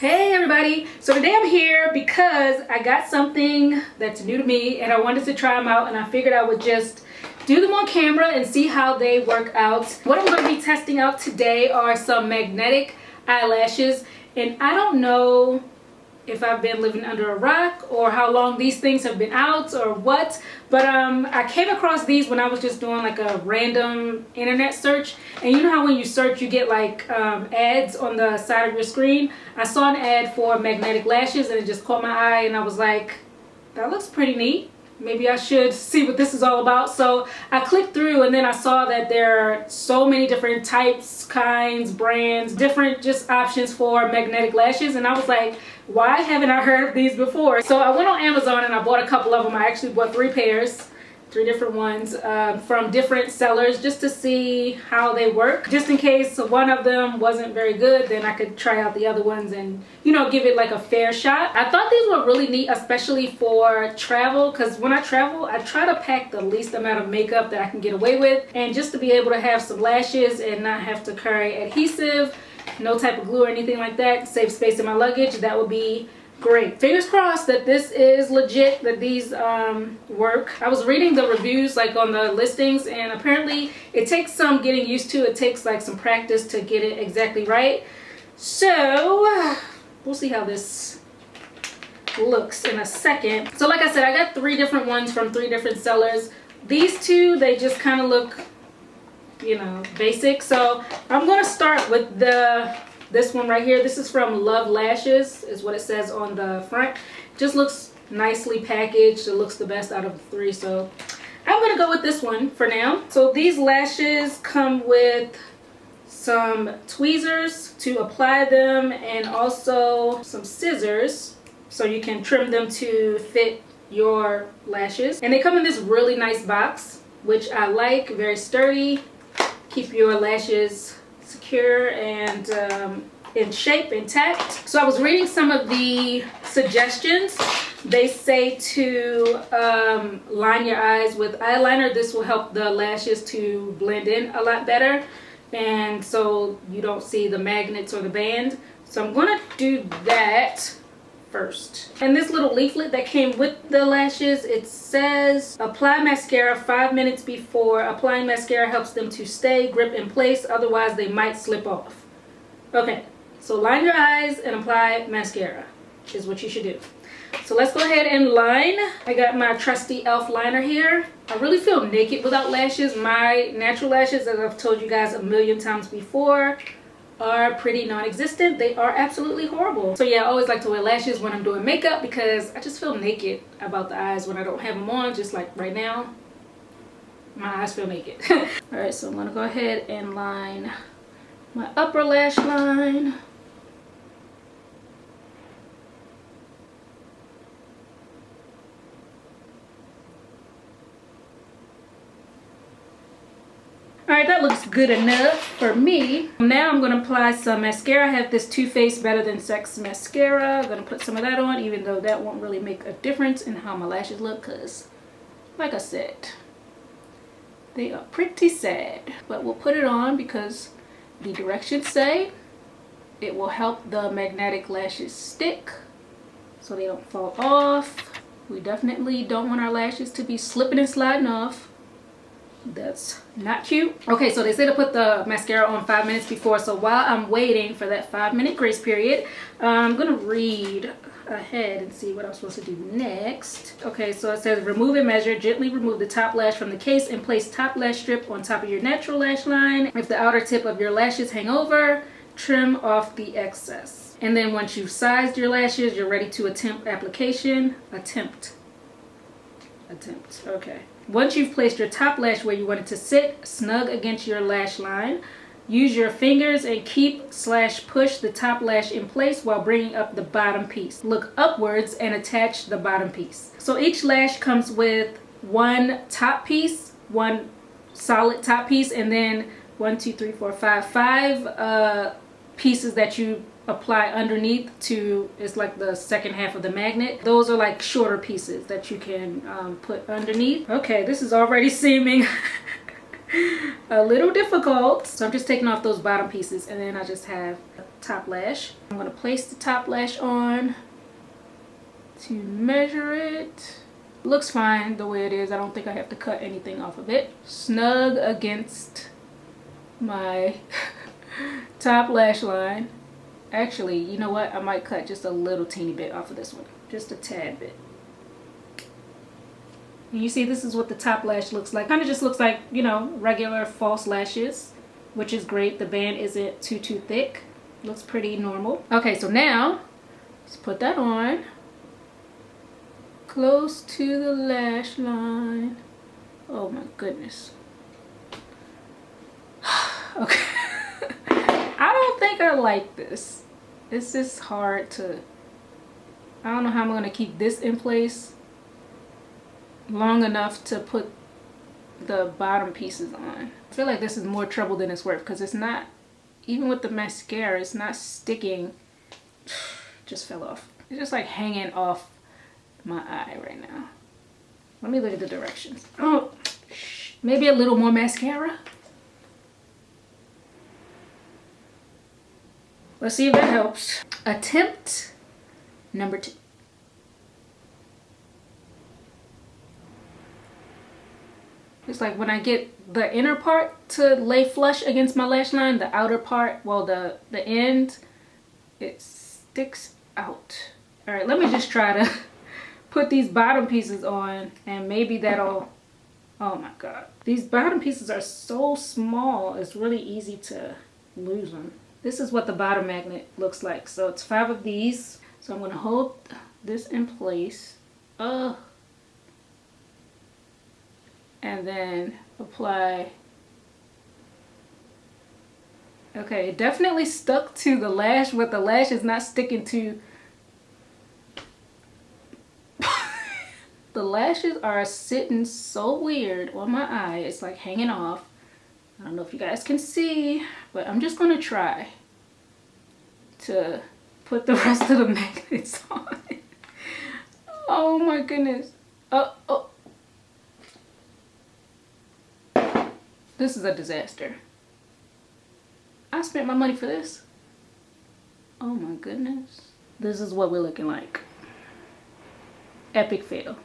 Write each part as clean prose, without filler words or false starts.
Hey everybody, so today I'm here because I got something that's new to me and I wanted to try them out, and I figured I would just do them on camera and see how they work out. What I'm going to be testing out today are some magnetic eyelashes, and I don't know if I've been living under a rock or how long these things have been out or what, but I came across these when I was just doing like a random internet search. And you know how when you search you get like ads on the side of your screen? I saw an ad for magnetic lashes and it just caught my eye, and I was like, that looks pretty neat. Maybe I should see what this is all about. So I clicked through and then I saw that there are so many different types, kinds, brands, different just options for magnetic lashes, and I was like, why haven't I heard of these before? So I went on Amazon and I bought a couple of them. I actually bought 3 pairs, 3 different ones from different sellers, just to see how they work. Just in case one of them wasn't very good, then I could try out the other ones and, you know, give it like a fair shot. I thought these were really neat, especially for travel, because when I travel, I try to pack the least amount of makeup that I can get away with, and just to be able to have some lashes and not have to carry adhesive, no type of glue or anything like that, save space in my luggage, that would be great. Fingers crossed that this is legit, that these work. I was reading the reviews like on the listings, and apparently it takes some getting used to. It takes like some practice to get it exactly right. So we'll see how this looks in a second. So like I said, I got 3 different ones from 3 different sellers. These 2, they just kind of look, you know, basic. So I'm going to start with this one right here. This is from Love Lashes, is what it says on the front. Just looks nicely packaged. It looks the best out of the 3, so I'm gonna go with this one for now. So these lashes come with some tweezers to apply them, and also some scissors so you can trim them to fit your lashes. And they come in this really nice box, which I like, very sturdy. Keep your lashes secure and in shape, intact. So I was reading some of the suggestions. They say to line your eyes with eyeliner. This will help the lashes to blend in a lot better, and so you don't see the magnets or the band. So I'm gonna do that first. And this little leaflet that came with the lashes, it says apply mascara 5 minutes before. Applying mascara helps them to stay grip in place, otherwise they might slip off. Okay, so line your eyes and apply mascara is what you should do. So let's go ahead and line. I got my trusty e.l.f. liner here. I really feel naked without lashes. My natural lashes, as I've told you guys a million times before, are pretty non-existent. They are absolutely horrible. So yeah, I always like to wear lashes when I'm doing makeup because I just feel naked about the eyes when I don't have them on. Just like right now, my eyes feel naked. All right, so I'm gonna go ahead and line my upper lash line. Alright, that looks good enough for me. Now I'm going to apply some mascara. I have this Too Faced Better Than Sex mascara. I'm going to put some of that on, even though that won't really make a difference in how my lashes look, because like I said, they are pretty sad. But we'll put it on because the directions say it will help the magnetic lashes stick so they don't fall off. We definitely don't want our lashes to be slipping and sliding off. That's not cute. Okay, so they say to put the mascara on 5 minutes before. So while I'm waiting for that 5-minute grace period, I'm gonna read ahead and see what I'm supposed to do next. Okay, so it says remove and measure. Gently remove the top lash from the case and place top lash strip on top of your natural lash line. If the outer tip of your lashes hang over, trim off the excess. And then once you've sized your lashes, you're ready to attempt application. Attempt. Okay. Once you've placed your top lash where you want it to sit, snug against your lash line, use your fingers and keep/push the top lash in place while bringing up the bottom piece. Look upwards and attach the bottom piece. So each lash comes with 1 top piece, 1 solid top piece, and then 5 pieces that you apply underneath to, it's like the second half of the magnet. Those are like shorter pieces that you can put underneath. Okay, this is already seeming a little difficult. So I'm just taking off those bottom pieces, and then I just have top lash. I'm going to place the top lash on to measure it. Looks fine the way it is. I don't think I have to cut anything off of it. Snug against my top lash line. Actually, you know what? I might cut just a little teeny bit off of this one. Just a tad bit. And you see, this is what the top lash looks like. Kind of just looks like, you know, regular false lashes, which is great. The band isn't too thick. Looks pretty normal. Okay, so now let's put that on close to the lash line. Oh my goodness. Okay. I don't think I like this. It's just hard to, I don't know how I'm going to keep this in place long enough to put the bottom pieces on. I feel like this is more trouble than it's worth because it's not, even with the mascara, it's not sticking. Just fell off. It's just like hanging off my eye right now. Let me look at the directions. Oh, maybe a little more mascara. Let's see if that helps. Attempt number 2. It's like when I get the inner part to lay flush against my lash line, the outer part, well, the end, it sticks out. All right, let me just try to put these bottom pieces on and maybe that'll, oh my God. These bottom pieces are so small, it's really easy to lose them. This is what the bottom magnet looks like. So it's 5 of these. So I'm gonna hold this in place. And then apply. Okay, it definitely stuck to the lash, but the lash is not sticking to. The lashes are sitting so weird on my eye. It's like hanging off. I don't know if you guys can see, but I'm just gonna try to put the rest of the magnets on. Oh my goodness. Oh. This is a disaster. I spent my money for this. Oh my goodness. This is what we're looking like. Epic fail.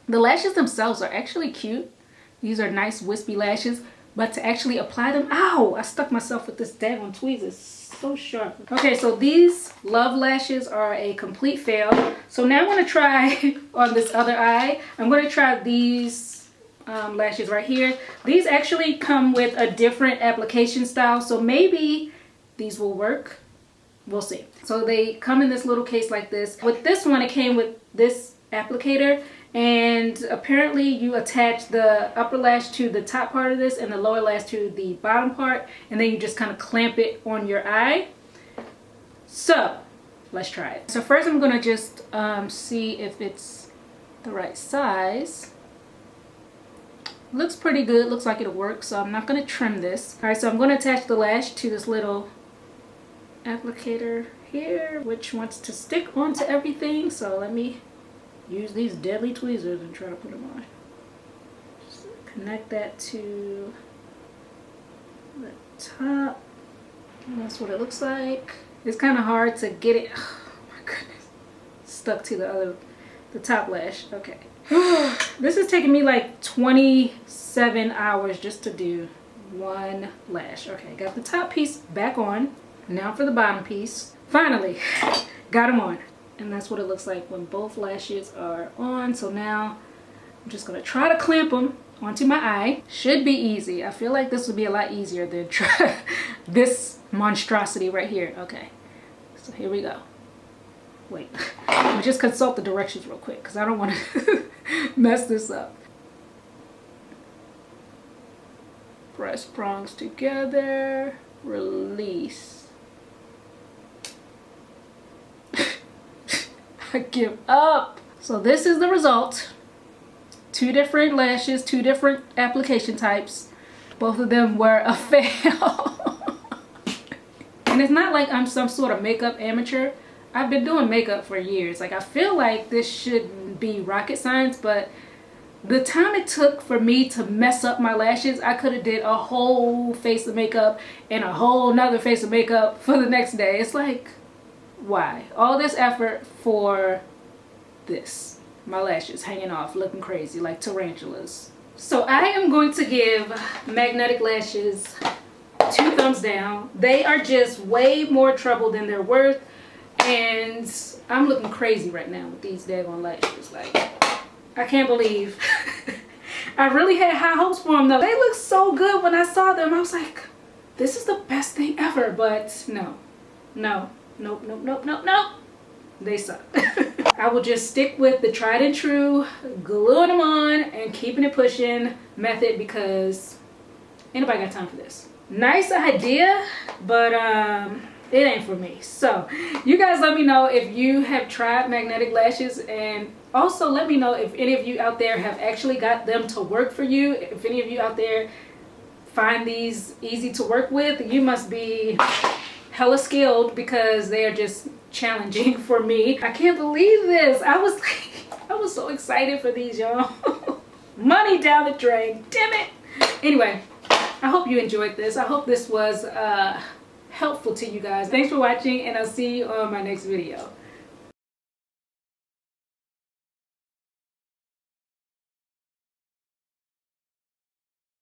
The lashes themselves are actually cute. These are nice wispy lashes, but to actually apply them, ow, I stuck myself with this daggone tweezers. It's so sharp. Okay, so these Love lashes are a complete fail. So now I'm gonna try on this other eye, I'm gonna try these lashes right here. These actually come with a different application style, so maybe these will work. We'll see. So they come in this little case like this. With this one, it came with this applicator, and apparently you attach the upper lash to the top part of this and the lower lash to the bottom part, and then you just kind of clamp it on your eye. So let's try it. So first I'm gonna just see if it's the right size. Looks pretty good, looks like it'll work, so I'm not gonna trim this. All right, so I'm gonna attach the lash to this little applicator here, which wants to stick onto everything. So let me use these deadly tweezers and try to put them on. Just connect that to the top. And that's what it looks like. It's kind of hard to get it. Oh my goodness, stuck to the top lash. Okay. This is taking me like 27 hours just to do one lash. Okay, got the top piece back on. Now for the bottom piece. Finally, got them on. And that's what it looks like when both lashes are on. So now I'm just gonna try to clamp them onto my eye. Should be easy. I feel like this would be a lot easier than try this monstrosity right here. Okay, so here we go. Wait, let me just consult the directions real quick because I don't want to mess this up. Press prongs together, release. I give up. So this is the result. 2 different lashes, 2 different application types. Both of them were a fail. And it's not like I'm some sort of makeup amateur. I've been doing makeup for years. Like, I feel like this shouldn't be rocket science, but The time it took for me to mess up my lashes, I could have did a whole face of makeup and a whole nother face of makeup for the next day. It's like, why? All this effort for this. My lashes hanging off, looking crazy like tarantulas. So I am going to give magnetic lashes 2 thumbs down. They are just way more trouble than they're worth. And I'm looking crazy right now with these daggone lashes. Like, I can't believe I really had high hopes for them though. They looked so good when I saw them. I was like, this is the best thing ever. But no, nope. They suck. I will just stick with the tried and true gluing them on and keeping it pushing method because ain't nobody got time for this. Nice idea, but it ain't for me. So you guys let me know if you have tried magnetic lashes, and also let me know if any of you out there have actually got them to work for you. If any of you out there find these easy to work with, you must be hella skilled because they are just challenging for me. I can't believe this. I was so excited for these, y'all. Money down the drain, damn it. Anyway, I hope you enjoyed this. I hope this was helpful to you guys. Thanks for watching, and I'll see you on my next video.